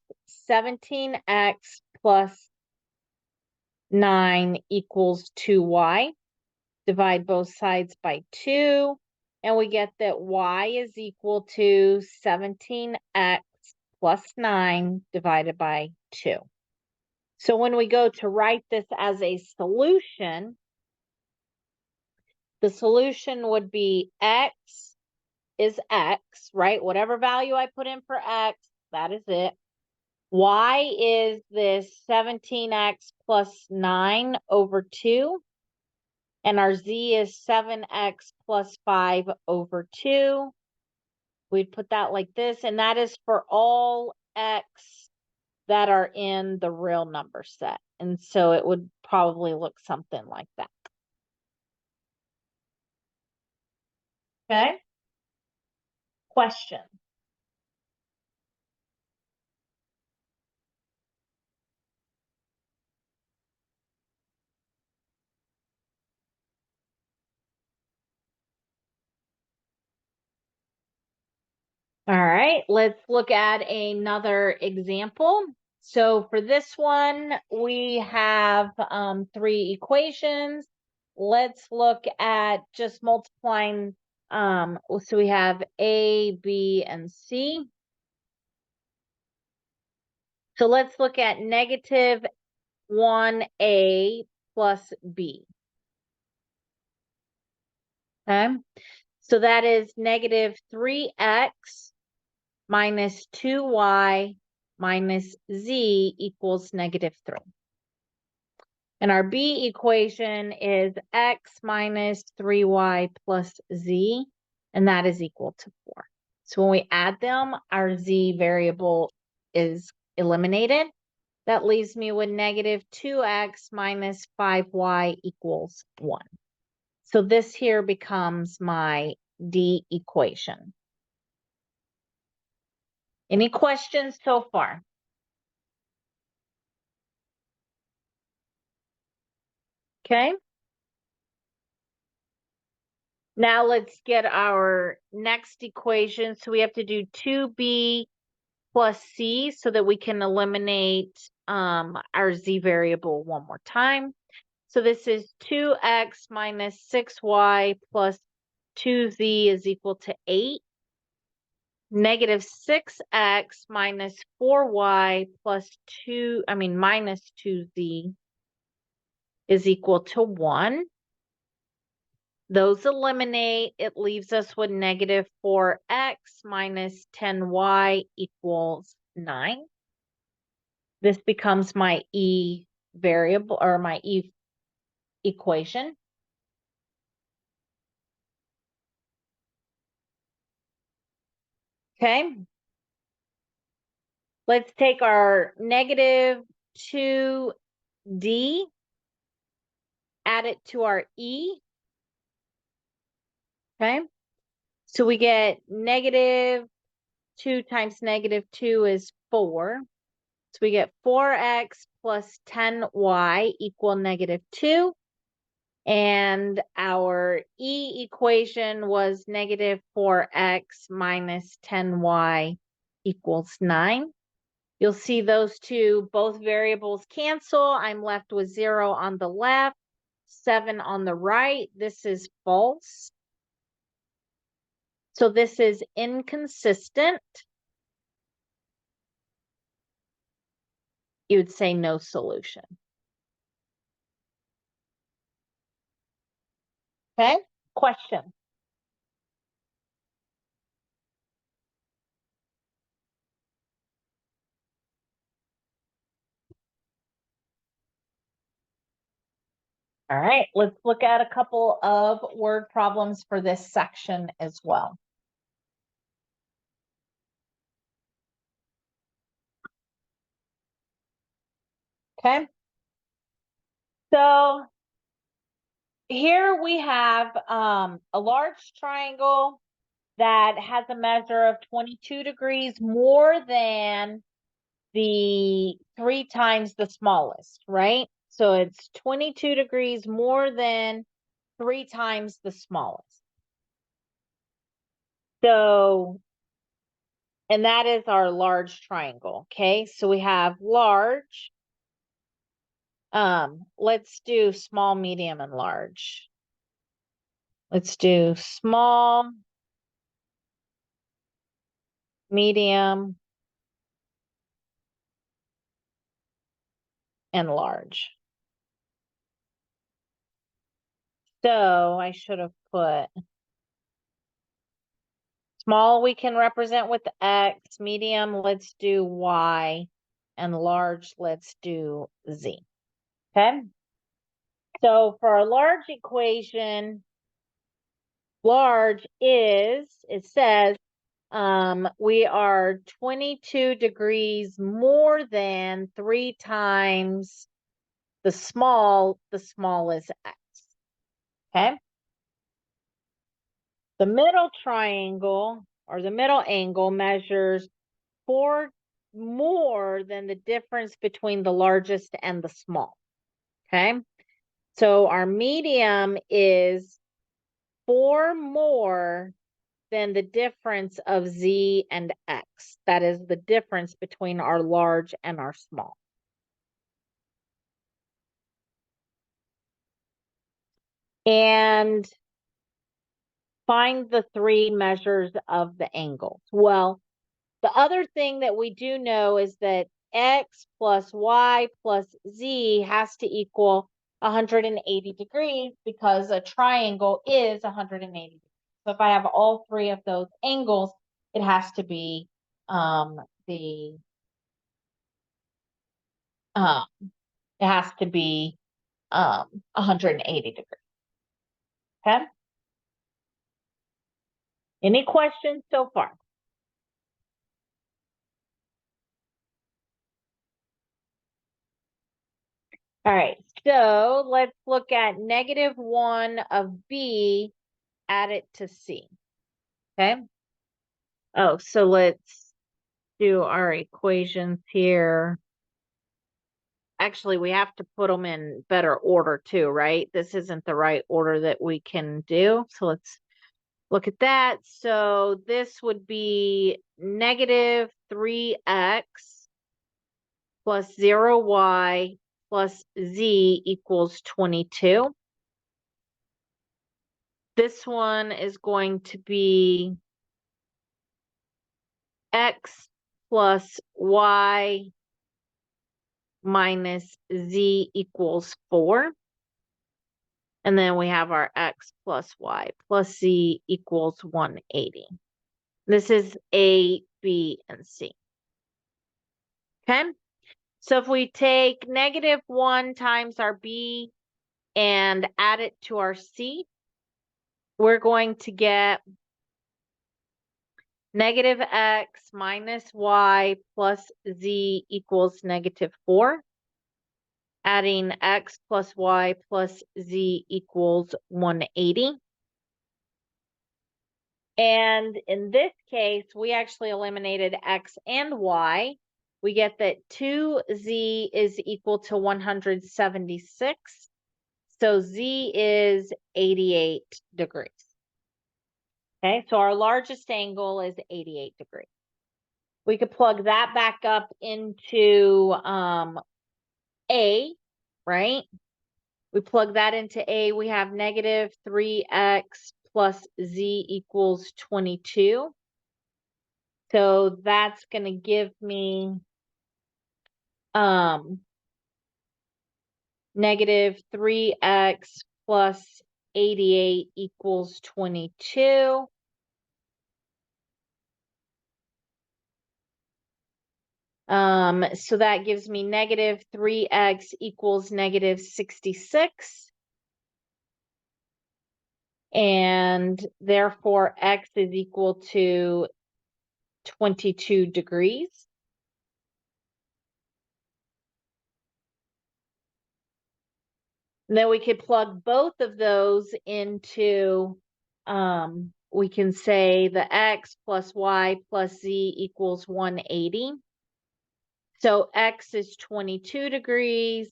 17x plus 9 equals 2y. Divide both sides by 2, and we get that y is equal to 17x plus 9 divided by 2. So when we go to write this as a solution, the solution would be x is x, right? Whatever value I put in for x, that is it. Y is this 17x plus 9 over 2. And our z is 7x plus 5 over 2. We'd put that like this. And that is for all x that are in the real number set. And so it would probably look something like that. Okay. Question. All right, let's look at another example. So for this one, we have 3 equations. Let's look at just multiplying. So we have A, B, and C. So let's look at negative 1A plus B. Okay, so that is negative 3x minus 2y minus z equals negative 3. And our B equation is x minus 3y plus z, and that is equal to 4. So when we add them, our z variable is eliminated. That leaves me with negative 2x minus 5y equals 1. So this here becomes my D equation. Any questions so far? Okay. Now let's get our next equation. So we have to do 2b plus c so that we can eliminate our z variable one more time. So this is 2x minus 6y plus 2z is equal to 8. Negative 6x minus 4y plus minus 2z is equal to 1. Those eliminate. It leaves us with negative 4x minus 10y equals 9. This becomes my E variable, or my E equation. Okay. Let's take our negative 2d, add it to our E. Okay. So we get negative 2 times negative 2 is 4. So we get 4x plus 10y equal negative 2. And our E equation was negative 4x minus 10y equals 9. You'll see those two, both variables cancel. I'm left with 0 on the left, 7 on the right. This is false. So this is inconsistent. You would say no solution. Okay, question. All right, let's look at a couple of word problems for this section as well. Okay, so here we have a large triangle that has a measure of 22 degrees more than the 3 times the smallest, right? So it's 22 degrees more than 3 times the smallest. So, and that is our large triangle, okay? So we have large. Let's do small, medium, and large. Let's do small, medium, and large. So I should have put small we can represent with X, medium, let's do Y, and large, let's do Z. Okay? So for our large equation, large is, it says, we are 22 degrees more than 3 times the small is X. Okay? The middle triangle, or the middle angle, measures 4 more than the difference between the largest and the small. Okay? So our medium is 4 more than the difference of Z and X. That is the difference between our large and our small. And find the 3 measures of the angles. Well, the other thing that we do know is that X plus Y plus Z has to equal 180 degrees because a triangle is 180 degrees. So if I have all 3 of those angles, it has to be it has to be 180 degrees. Okay. Any questions so far? All right, so let's look at negative 1 of B, add it to C. Okay. Oh, so let's do our equations here. Actually, we have to put them in better order too, right? This isn't the right order that we can do. So let's look at that. So this would be negative 3x plus 0y plus z equals 22. This one is going to be x plus y minus z equals 4. And then we have our x plus y plus z equals 180. This is A, B, and C. Okay? So if we take -1 times our B and add it to our C, we're going to get -x minus y plus z equals -4. Adding x plus y plus z equals 180. And in this case, we actually eliminated x and y. We get that 2z is equal to 176. So z is 88 degrees. Okay, so our largest angle is 88 degrees. We could plug that back up into A, right? We plug that into A, we have -3x plus z equals 22. So that's going to give me -3x plus 88 equals 22. So that gives me -3x equals -66. And therefore x is equal to 22 degrees. And then we could plug both of those into, we can say the x plus y plus z equals 180. So x is 22 degrees,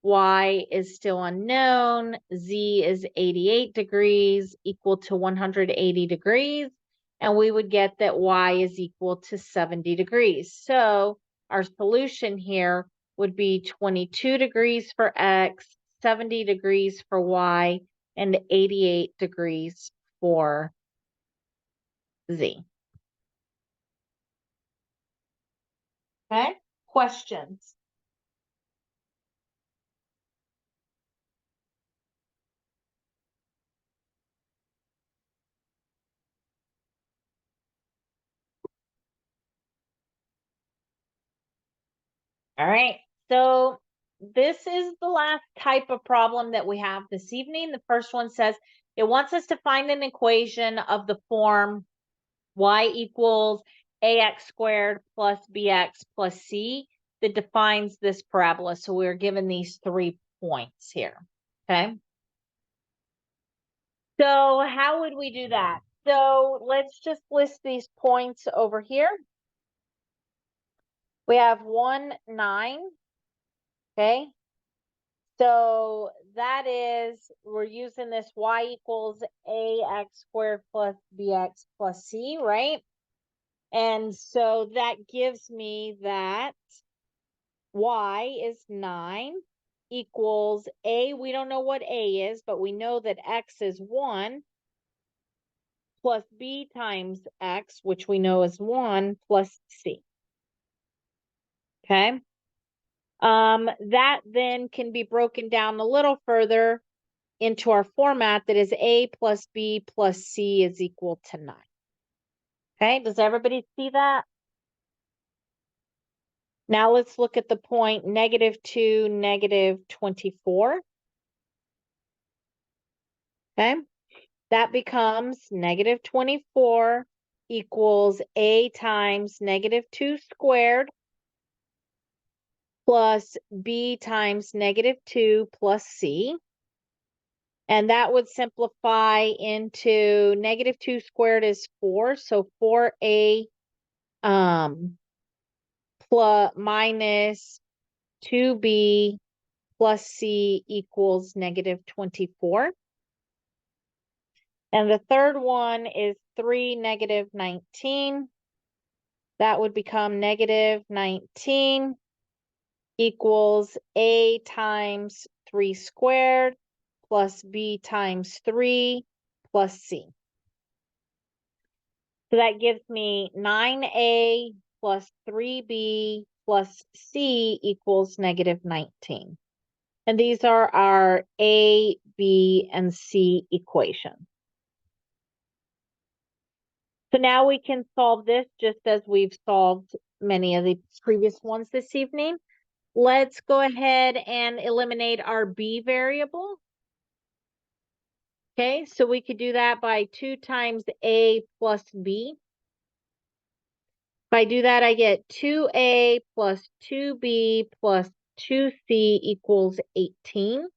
y is still unknown, z is 88 degrees, equal to 180 degrees, and we would get that y is equal to 70 degrees. So our solution here would be 22 degrees for x, 70 degrees for y, and 88 degrees for z. Okay, questions? All right, so this is the last type of problem that we have this evening. The first one says it wants us to find an equation of the form y equals ax squared plus bx plus c that defines this parabola. So we're given these 3 points here, okay? So how would we do that? So let's just list these points over here. We have 1, 9, okay? So that is, we're using this y equals ax squared plus bx plus c, right? And so that gives me that y is 9 equals a. We don't know what a is, but we know that x is 1 plus b times x, which we know is 1 plus c. Okay? That then can be broken down a little further into our format that is a plus b plus c is equal to 9. Okay, does everybody see that? Now let's look at the point -2, -24. Okay, that becomes -24 equals a times -2 squared plus b times -2 plus c. And that would simplify into -2 squared is 4. So 4a plus minus 2b plus c equals -24. And the third one is 3 -19. That would become -19 equals a times 3 squared plus b times 3 plus c. So that gives me 9a plus 3b plus c equals -19. And these are our A, B, and C equations. So now we can solve this just as we've solved many of the previous ones this evening. Let's go ahead and eliminate our B variable. Okay, so we could do that by 2 times A plus B. If I do that, I get 2A plus 2B plus 2C equals 18.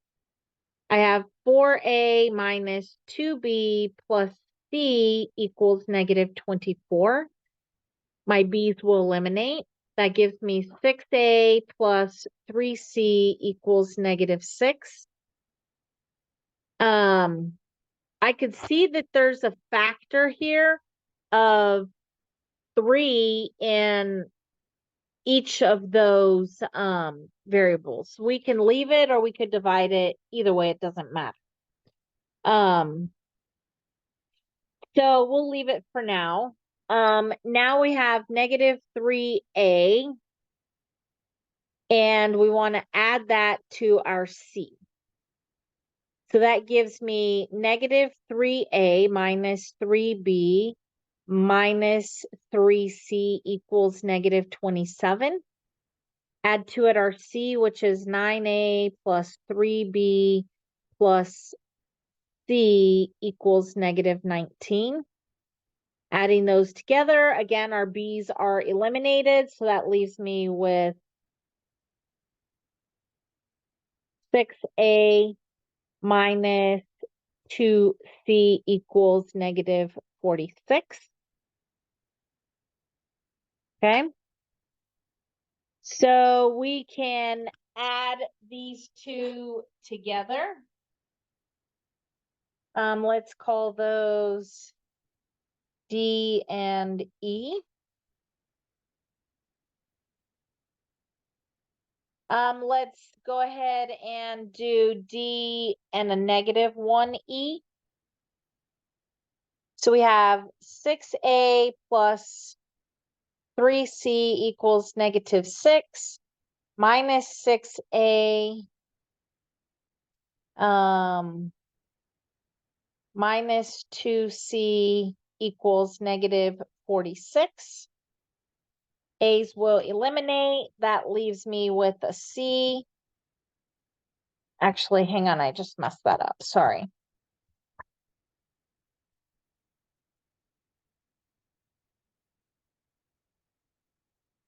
I have 4A minus 2B plus C equals negative 24. My B's will eliminate. That gives me 6A plus 3C equals negative 6. I could see that there's a factor here of 3 in each of those variables. We can leave it or we could divide it. Either way, it doesn't matter. So we'll leave it for now. Now we have negative 3A, and we want to add that to our C. So that gives me negative 3A minus 3B minus 3C equals negative 27. Add to it our C, which is 9A plus 3B plus C equals negative 19. Adding those together, again, our B's are eliminated, so that leaves me with 6A minus 2C equals negative 46. Okay. So we can add these two together. Let's call those D and E. Let's go ahead and do D and a negative 1E. So we have 6A plus 3C equals negative 6 minus 6A minus 2C equals negative 46. A's will eliminate. That leaves me with a C. Actually, hang on, I just messed that up. Sorry.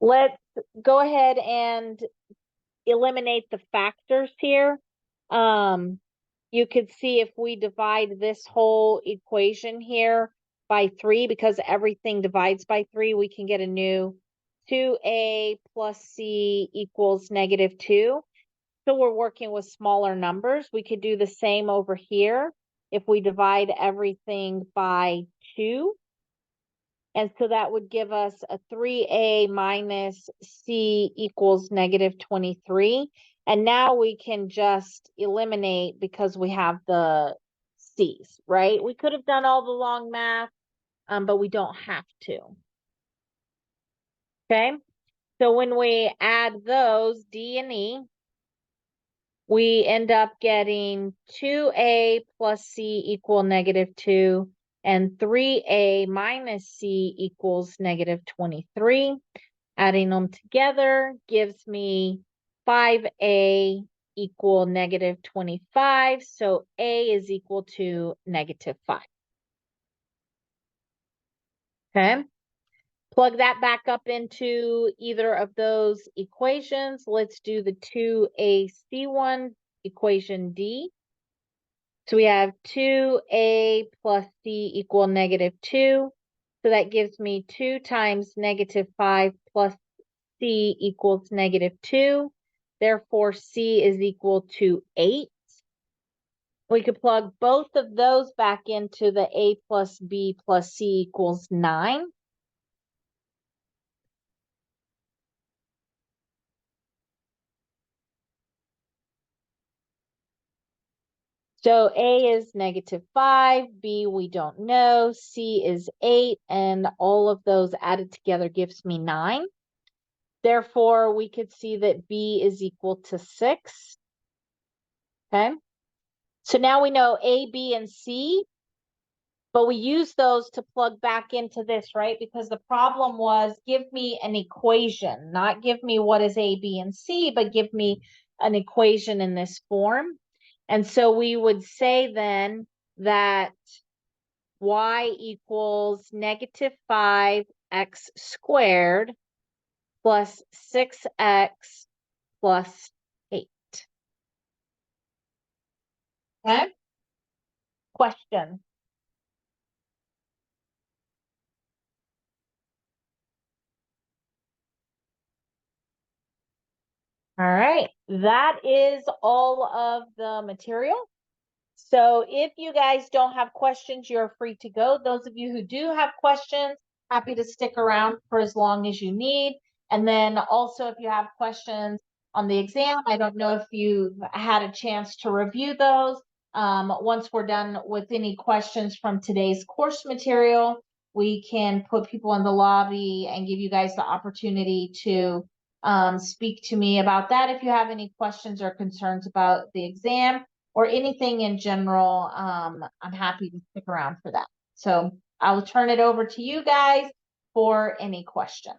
Let's go ahead and eliminate the factors here. You could see if we divide this whole equation here by 3, because everything divides by 3, we can get a new 2A plus C equals negative 2. So we're working with smaller numbers. We could do the same over here if we divide everything by 2. And so that would give us a 3A minus C equals negative 23. And now we can just eliminate because we have the C's, right? We could have done all the long math, but we don't have to. Okay, so when we add those, D and E, we end up getting 2A plus C equal negative 2. And 3A minus C equals negative 23. Adding them together gives me 5A equal negative 25. So A is equal to negative 5. Okay. Plug that back up into either of those equations. Let's do the 2AC one, equation D. So we have 2A plus C equal negative 2. So that gives me 2 times negative 5 plus C equals negative 2. Therefore, C is equal to 8. We could plug both of those back into the A plus B plus C equals 9. So A is negative 5, B we don't know, C is 8, and all of those added together gives me 9. Therefore, we could see that B is equal to 6. Okay. So now we know A, B, and C, but we use those to plug back into this, right? Because the problem was give me an equation, not give me what is A, B, and C, but give me an equation in this form. And so we would say then that y equals negative 5x squared plus 6x plus 8. Okay. Question. All right. That is all of the material. So if you guys don't have questions, you're free to go. Those of you who do have questions, happy to stick around for as long as you need. And then also if you have questions on the exam, I don't know if you've had a chance to review those. Once we're done with any questions from today's course material, we can put people in the lobby and give you guys the opportunity to speak to me about that if you have any questions or concerns about the exam or anything in general. I'm happy to stick around for that. So I will turn it over to you guys for any questions.